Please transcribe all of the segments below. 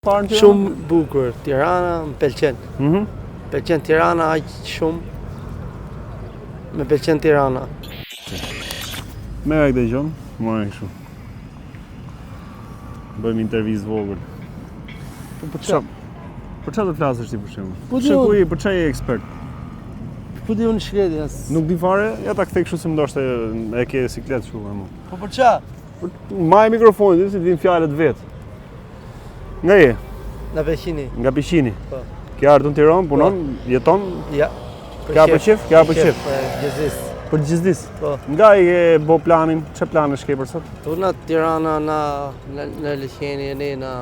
Shumë bukur, Tirana më pëlqen. Pëlqen Tirana aq shumë. Më pëlqen Tirana. Merë këtë gjonë, marrë kështu. Bëjmë intervizë vogël. Për çfarë të flasësh ti për shembull? Për çfarë je ekspert? Po di unë shkreti as. Nuk di fare, ja ta kthej kështu se më ndoshta e ke siklet kështu më. Po për çfarë? Maj mikrofonin, se të vinë fjalët vet. Nga je? Nga Peshini. Nga Peshini. Po. Ke ardhur në Tiranë, punon, jeton? Ja. Ka për qef? Ka për qef. Gjithësisht. Për gjithësisë. Po. Nga i ke bo planin? Çfarë planesh ke për sot? Tuna Tirana në Lësheni e na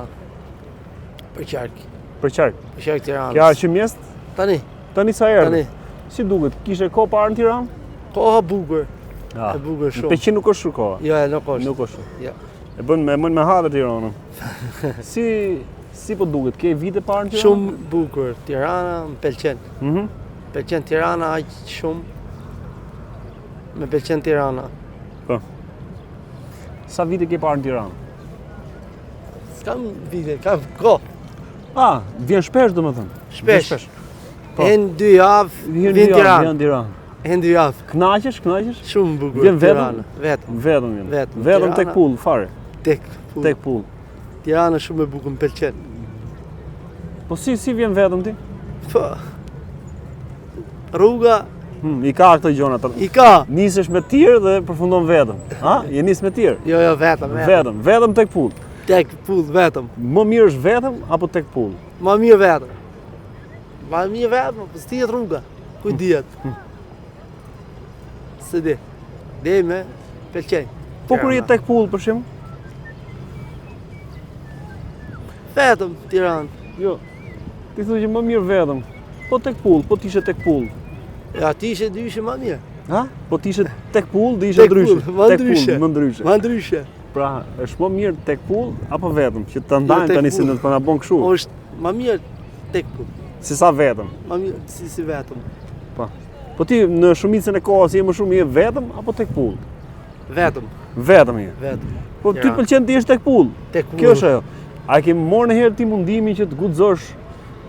për qark. Për qark. Për qark Tirana. Kja që mjest? Tani. Tani sa herë? Tani. Si duket? Kishe kohë parë në Tiranë? Koha bukur. E bukur shumë. Peqin nuk është shumë koha? Jo, nuk është. Nuk është. Ja. E bën me hadër Tiranën. Si po duket? Ke vite parë në Tiranë? Shumë bukur, Tirana më pëlqen. Pëlqen Tirana aq shumë. Më pëlqen Tirana. Po. Sa vite ke parë në Tiranë? S'kam vite, kam kohë. Vjen shpesh domethënë. Shpesh. Po. En 2 javë vjen Tiranë. Vjen Tiranë. En 2 javë. Knaqesh? Shumë bukur. Vjen Tirana. Vetëm vjen. Vetëm. Vetëm tek pull fare. Tek pull. Tek pull. Tirana shumë e bukur, më pëlqen. Po si vjen vetëm ti? Po. Rruga I ka këto gjona. I ka. Nisesh me tir dhe përfundon vetëm. Je nis me tir? Jo, vetëm. Vetëm tek pull. Tek pull vetëm. Më mirë është vetëm apo tek pull? Më mirë vetëm. Më mirë vetëm, po s'ti jet rruga. Ku dihet? Se di. Dhe me pëlqen. Po kur je tek pull për shembull? Vetëm Tiranë. Jo. Ti thua që më mirë vetëm. Po tek pull, po t'ishe tek pull. Ja, ti ishe dyshe më mirë. Po t'ishe tek pull, dhe ishe ndryshe. Tek pull, më ndryshe. Më ndryshe. Pra, është më mirë tek pull apo vetëm? Që të ndajmë tani se në të na bën kështu. Është më mirë tek pull. Si sa vetëm? Më mirë si vetëm. Po ti në shumicën e kohës je më shumë je vetëm apo tek pull? Vetëm. Vetëm je. Vetëm. Po ty pëlqen ti jesh tek pull? Tek pull. Kjo është ajo. A ke marrë një herë ti mundimin që të guxosh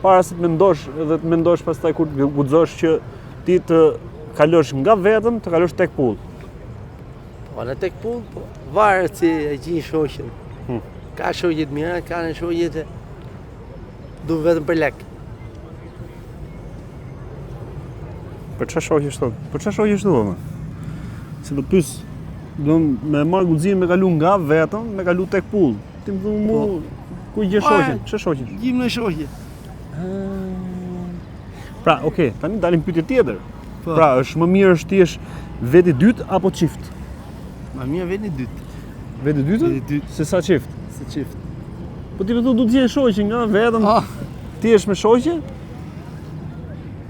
para se të mendosh dhe të mendosh pastaj kur të guxosh që ti të kalosh nga vetëm të kalosh tek pull? Po në tek pull, po varet si e gjin shoqin. Ka shoqje të mira, ka në shoqje të du vetëm për lek. Për çfarë shoqje sot? Për çfarë shoqje sot? Si do të pyes, do me marr guximin me kalu nga vetëm, me kalu tek pull. Ti më thua mu ku gje shoqjen? Ç'është shoqja? Gjim në shoqje. Pra, okay, tani dalim pyetje tjetër. Po. Pra, është më mirë është ti jesh veti dytë apo çift? Më mirë veni dytë. Veti dytë? Veti dytë. Se sa çift? Se çift. Po ti më thua du të jesh shoqje nga vetëm. Ti jesh me shoqje?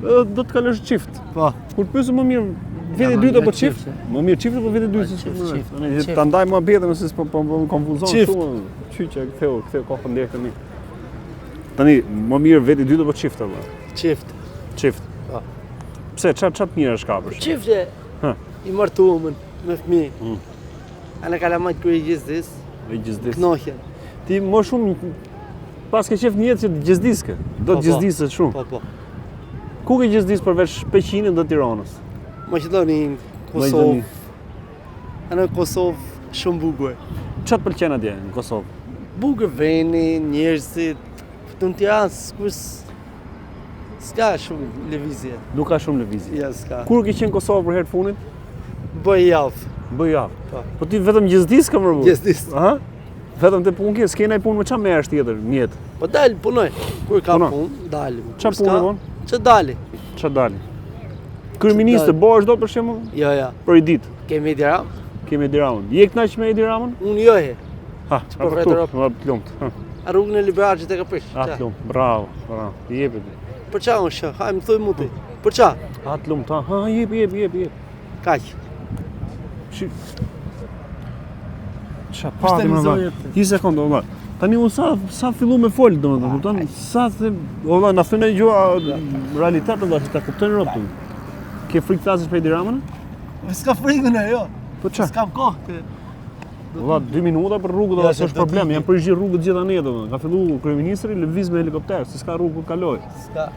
Do të kalosh çift. Po. Kur të pyesë më mirë veti dytë apo çift? Më mirë çift apo veti dytë? Çift. Ta ndaj muhabetën ose po konfuzon Çift. këtu. Çyçë ktheu kohën ndër tani. Tani më mirë veti dytë apo çift apo? Çift. Çift. Po. Pse ç'a mirë është kapësh? Çifte. I martuam me fëmijë. Ana kalamaj kur i gjithdis. Knoqen. Ti më shumë pas ke qef një jetë që të gjithdiske. Do të gjithdisët shumë. Po. Ku ke gjithdis përveç Peqinit dhe Tiranës? Maqedonin, Kosovë. Ana Kosovë shumë bukur. Ç'a të pëlqen atje në Kosovë? Bukur veni, njerëzit. Në Tiranë s'ka shumë lëvizje. Nuk ka shumë lëvizje. Ja, s'ka. Kur ke qenë në Kosovë për herë të fundit? Bëj javë. Bëj javë. Po. Po ti vetëm gjithdis ka përbu? Gjithdis. Vetëm të punë ke, s'ke ndaj punë me ç'a merresh tjetër në jetë? Po dal punoj. Kur ka punë, dalim. Ç'a punë von? Ç'a dali? Ç'a dali? Kryeminist bëhesh do për shembull? Jo. Për i ditë. Kemi Edi Ramën. Kemi Edi Ramën. Je kënaq me Edi Ramën? Unë jo he. Po vetë lumt. Rrugën e Liberaxhit e ka prish. Lumt. Bravo. Jepet. Për ç'a unë shoh? Hajmë thuj muti. Për ç'a? Lumt. Jep. Kaq. Ç'a pati më vjen. Një sekondë, valla. Tani unë sa fillu me fol, domethënë, kupton? Sa se valla na thënë gjua realitet do ta kuptojnë rrotull. Ke frikë flasësh për Edi Ramën? S'ka frikë ne, jo. Po ç'a? S'kam kohë. Valla 2 minuta për rrugë do s'është problem, janë përgjigj rrugët gjithë anë domethënë. Ka filluar kryeministri lëviz me helikopter, se s'ka rrugë ku kaloj. S'ka.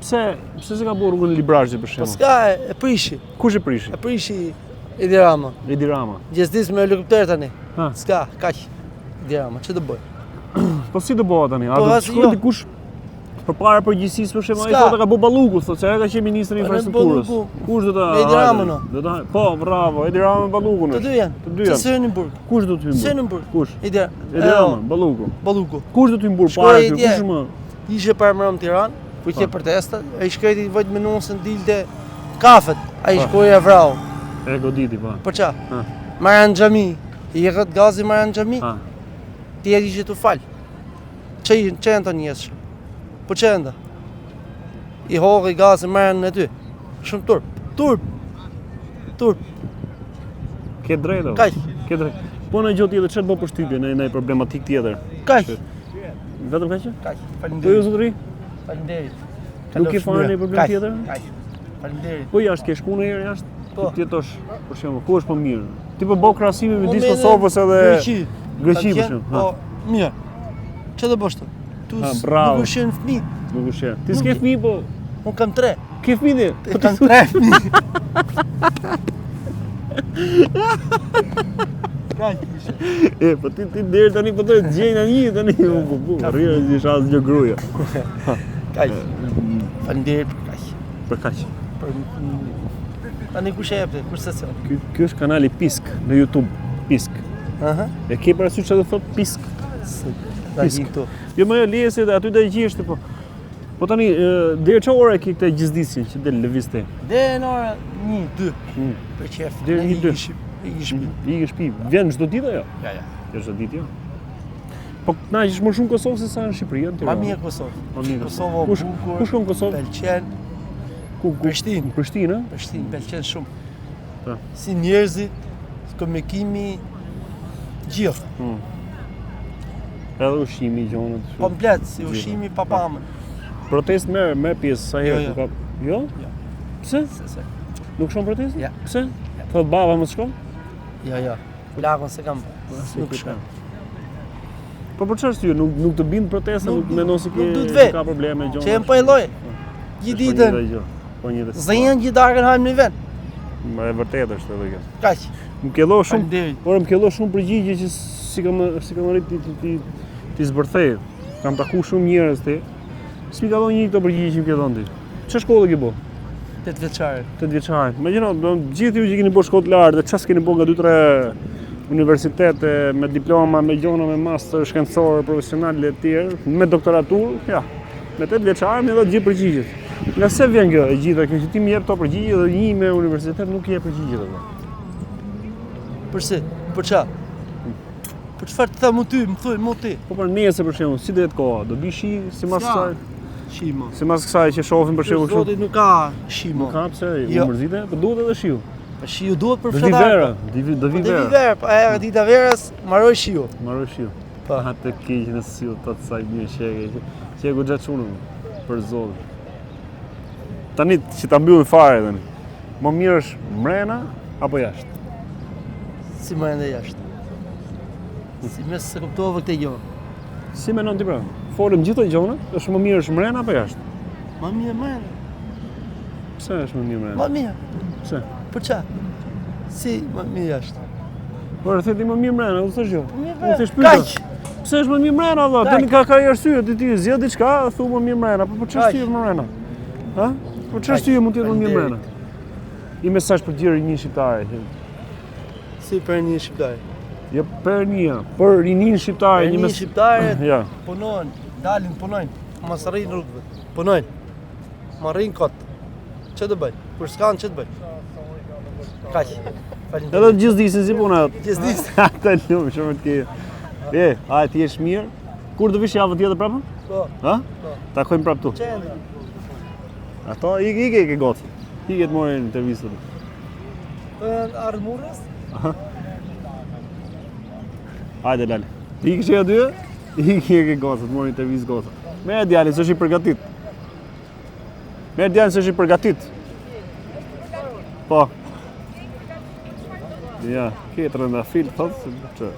Pse se ka bërë rrugën e Librazhit për Po shembull? s'ka e prishi. Kush e prishi? E prishi Edi Rama. Edi Rama. Gjesdis me helikopter tani. Ha. S'ka, kaq. Edi Rama, ç'do bëj? Po si do bëhet tani? A Po, do të as shkojë jo. dikush përpara përgjegjësisë për shembull, ai S'ka. thotë ka bë Balluku, thotë se ai ka qenë ministri i Po, infrastrukturës. Balluku. Kush do ta? Me Edi Ramën, no? Do ta. Po, bravo, Edi Rama me Ballukun. Të dy janë. Të dy janë. Se Sënimburg. Kush do të hyjë? Sënimburg. Kush? Edi Edi Rama, Balluku. Balluku. Kush do të hyjë Shkoj para ty? dje. Kush më? Ishe për mërëm Tiranë, ku i ke protesta, ai shkreti vojt me nusën dilte kafet, ai shkoj e vrau. E goditi po. Për qa? Ha. Marrën xhami, i rrët gazi marrën xhami, Ha. ti e ishe të falë. Që janë të njësë? Po që enda? I hoqë gazi marrën në ty. Shumë turp. Turp. Ke drejtë. Kaq. Ke drejtë. Po në gjë tjetër ç'të bë përshtypje në problematik tjetër. Kaq. Vetëm kaq? Kaq. Po ju Faleminderit. zotëri? Faleminderit. Nuk ke fare në problem tjetër? Kaq. Faleminderit. Po jashtë ke shku në herë jashtë? Po. Ti jetosh, për shembull, ku është më mirë? Ti po bëu krahasime midis Momentin, Kosovës edhe Greqi. Greqi për Atje, shembull. Po, mirë. Që do bësh të? Tu Ha, bravo. nuk është në fëmijë. Nuk është e. Ti s'ke fëmijë po. Unë kam 3. Ke fëmijë ti? Unë kam 3 fëmijë. Kaq ishe. E, po ti deri tani po të gjej një tani. Po, rrirë si shas gjë gruaja. Kaq. Faleminderit për kaq. Për kaq. Tani kush e jep, kush sesjon? Ky është kanali Pisk në YouTube. Pisk. Aha. E ke parasysh çfarë do thotë Pisk? Ta di këtu. Jo më lesi aty do e gjesh ti po. Po tani deri çfarë ore ke këtë gjithdisjen që del lëviz ti? Dhe në orë 1, 2. Mm. Për qef. Deri Ne 1, 2. I shpi. I ke shtëpi. Vjen çdo ditë ajo? Ja. Jo çdo ditë jo. Po na është më shumë Kosovë se sa në Shqipëri, në Ma Tiranë. mirë Kosovë. Ma mirë. Kosovë o Kush bukur. kush shkon në Kosovë? Pëlqen. Ku? Prishtinë. Prishtinë, ë? Prishtinë pëlqen shumë. Po. Si njerëzit, komunikimi gjithë. Edhe ushqimi gjonët. Komplet, si ushqimi pa pamën. Protest merr pjesë sa herë Jo. ka. Jo? Jo. Pse? Se. Nuk shkon protest? Ja. Pse? Thot baba mos shkon? Jo. Plakon se kam. Nuk shkon. Po për çfarë ty nuk të bind protesta, nuk mendon se nuk duhet ve. ka probleme gjonët. Që jem po e lloj. Gjithë ditën. Po një ditë. Zënjen gjithë darkën hajmë në vend. Ma e vërtetë është edhe kjo. Kaq. Më kello shumë, Faleminderit. por më kello shumë përgjigje që si kam arrit ti zbërthej. Kam taku shumë njerëz ti. S'mi ka dhënë një këto përgjigje që më ke dhënë ti. Ç'është shkollë ke bë? 8 vjeçare. 8 vjeçare. Imagjino, gjithë ju që keni bërë shkollë të lartë, dhe ç'as keni bërë nga 2-3 universitete me diploma, me gjona, me master shkencore, profesionale të tjerë, me doktoraturë, ja. Me 8 vjeçare më dha gjithë përgjigjet. Nga se vjen kjo e gjitha kjo që ti më jep to përgjigje dhe një me universitet nuk i jep përgjigjet ato. Përse? Për ça? Për çfarë të them ty, më thuaj më ti. Po për nesër për shembull, si do jetë koha? Do bi shi sipas S'ka. kësaj? Shimo. Sipas kësaj që shohim për shembull Zoti nuk ka shimo. Nuk ka pse, Jo. u mërzite, po duhet edhe shiu. Po shiu duhet për Do vi fshatar. vera, do vi Po vera. vera, po e dita verës, marroj shiu. Marrë shiu. Po. Ha të keq në siu të saj mirë shege. Shegu gjatë çunën për zotin. Tani që ta mbyllim fare tani. Më mirë është mrena apo jashtë? Si më ende jashtë. Si më se kuptova këtë gjë. Si mendon ti pra? Folëm gjithë gjona, është më mirë është mrena apo jashtë? Ma mirë më. Pse është më mirë mrena? Ma mirë. Pse? Për ça? Si më mirë jashtë. Po theti më mirë mrena, u thash jo. Mirë U thash Kaq. pyetja. Pse është më mirë mrena valla? Kaq. Tani ka arsye, ti zgjedh diçka, thu më mirë mrena, po ç'është Kaq. ty më mrena? Ha? Po ç'është ty mund të jetë më mirë mrena? I mesazh për të një shqiptare. Si për një shqiptar. Jo për një, për rinin shqiptare, Një mes shqiptare Ja. punojnë, dalin punojnë, mos rrin rrugëve. Punojnë. Ma rrin kot. Ç'do të bëj? Kur s'kan ç'do të bëj? Kaq. Edhe Faleminderit. gjithë disin si puna. Gjithdis. Ata lumë shumë të ke. A ti je mirë? Kur do vish javën tjetër prapë? Po. Ha? Po. Takojmë prapë tu. Ç'endo? Ato i ke goti. I ke të morë intervistën. Po janë armurës? Hajde lale. Ti ke aty? I ke goti, të morë intervistë gota. Me djalin s'është i përgatit. Me djalin s'është i përgatit. Po. Ja, ketrën na fil thotë, që